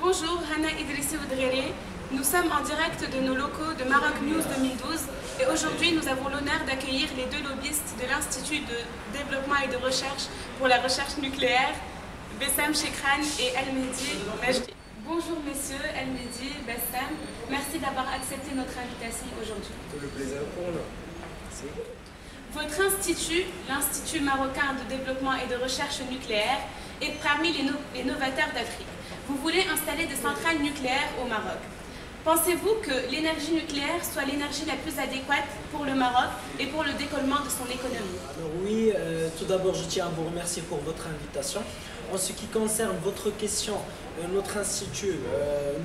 Bonjour, Hana Idrissi Oudréré. Nous sommes en direct de nos locaux de Maroc News 2012 et aujourd'hui nous avons l'honneur d'accueillir les deux lobbyistes de l'Institut de développement et de recherche pour la recherche nucléaire, Bessam Chekran et El-Mehdi Majdi. Bonjour messieurs, El-Mehdi, Bessam, merci d'avoir accepté notre invitation aujourd'hui. Tout le plaisir pour nous. Merci. Votre institut, l'Institut marocain de développement et de recherche nucléaire, est parmi les novateurs d'Afrique. Vous voulez installer des centrales nucléaires au Maroc. Pensez-vous que l'énergie nucléaire soit l'énergie la plus adéquate pour le Maroc et pour le décollement de son économie? Alors oui, tout d'abord je tiens à vous remercier pour votre invitation. En ce qui concerne votre question, notre institut,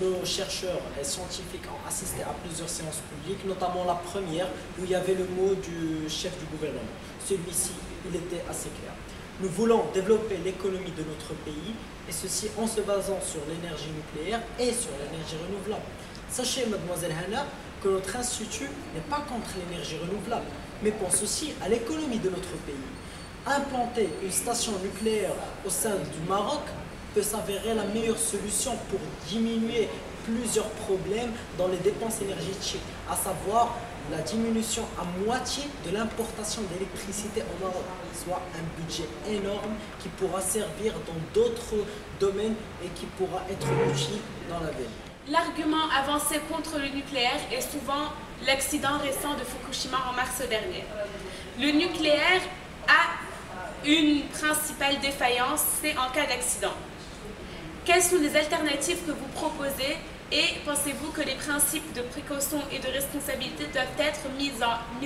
nos chercheurs et scientifiques ont assisté à plusieurs séances publiques, notamment la première où il y avait le mot du chef du gouvernement. Celui-ci, il était assez clair. Nous voulons développer l'économie de notre pays et ceci en se basant sur l'énergie nucléaire et sur l'énergie renouvelable. Sachez, mademoiselle Hana, que notre institut n'est pas contre l'énergie renouvelable, mais pense aussi à l'économie de notre pays. Implanter une station nucléaire au sein du Maroc peut s'avérer la meilleure solution pour diminuer plusieurs problèmes dans les dépenses énergétiques, à savoir la diminution à moitié de l'importation d'électricité au Maroc, soit un budget énorme qui pourra servir dans d'autres domaines et qui pourra être utile dans l'avenir. L'argument avancé contre le nucléaire est souvent l'accident récent de Fukushima en mars dernier. Le nucléaire a une principale défaillance, c'est en cas d'accident. Quelles sont les alternatives que vous proposez et pensez-vous que les principes de précaution et de responsabilité doivent être mis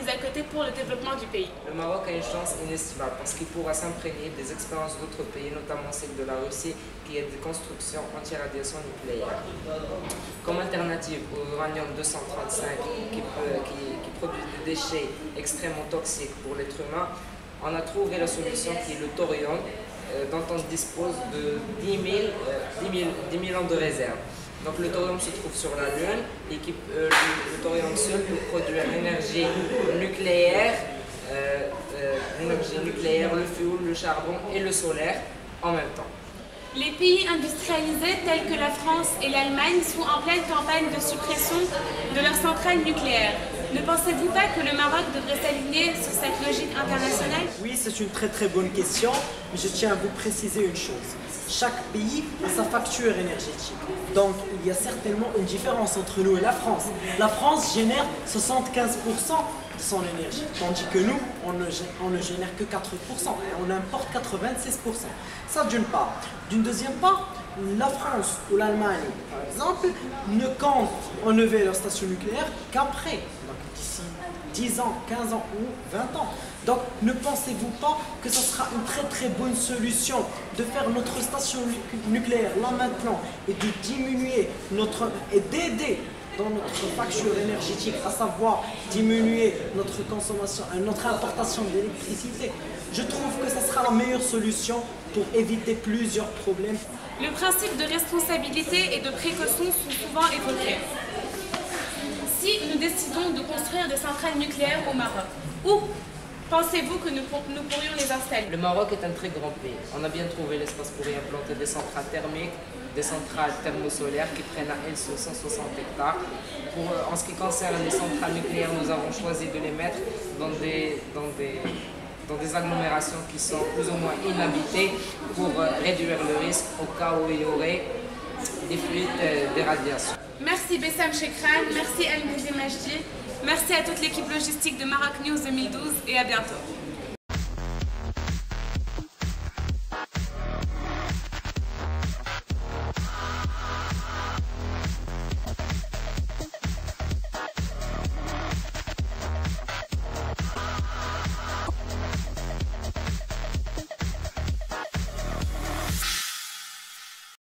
à côté pour le développement du pays? Le Maroc a une chance inestimable parce qu'il pourra s'imprégner des expériences d'autres pays, notamment celle de la Russie, qui est des constructions anti-radiation nucléaire. Comme alternative au uranium 235 qui produit des déchets extrêmement toxiques pour l'être humain, on a trouvé la solution qui est le thorium, dont on dispose de 10 000 ans de réserve. Donc le thorium se trouve sur la Lune et le thorium seul peut produire l'énergie nucléaire, le fioul, le charbon et le solaire en même temps. Les pays industrialisés tels que la France et l'Allemagne sont en pleine campagne de suppression de leurs centrales nucléaires. Ne pensez-vous pas que le Maroc devrait s'aligner sur cette logique internationale? Oui, c'est une très bonne question, mais je tiens à vous préciser une chose. Chaque pays a sa facture énergétique. Donc, il y a certainement une différence entre nous et la France. La France génère 75% de son énergie, tandis que nous, on ne génère que 4% et on importe 96%. Ça d'une part. D'une deuxième part, la France ou l'Allemagne, par exemple, ne comptent enlever leur station nucléaire qu'après, d'ici 10 ans, 15 ans ou 20 ans. Donc, ne pensez-vous pas que ce sera une très bonne solution de faire notre station nucléaire là maintenant et de diminuer et d'aider dans notre facture énergétique, à savoir diminuer notre consommation, notre importation d'électricité? Je trouve que ce sera la meilleure solution pour éviter plusieurs problèmes. Le principe de responsabilité et de précaution sont souvent évoqués. Si nous décidons de construire des centrales nucléaires au Maroc, où pensez-vous que nous pourrions les installer? Le Maroc est un très grand pays. On a bien trouvé l'espace pour y implanter des centrales thermiques, des centrales thermosolaires qui prennent à elles 160 hectares. En ce qui concerne les centrales nucléaires, nous avons choisi de les mettre dans des agglomérations qui sont plus ou moins inhabitées pour réduire le risque au cas où il y aurait des fuites des radiations. Merci Bessam Chekran, merci El-Mehdi Majdi, merci à toute l'équipe logistique de Maroc News 2012 et à bientôt.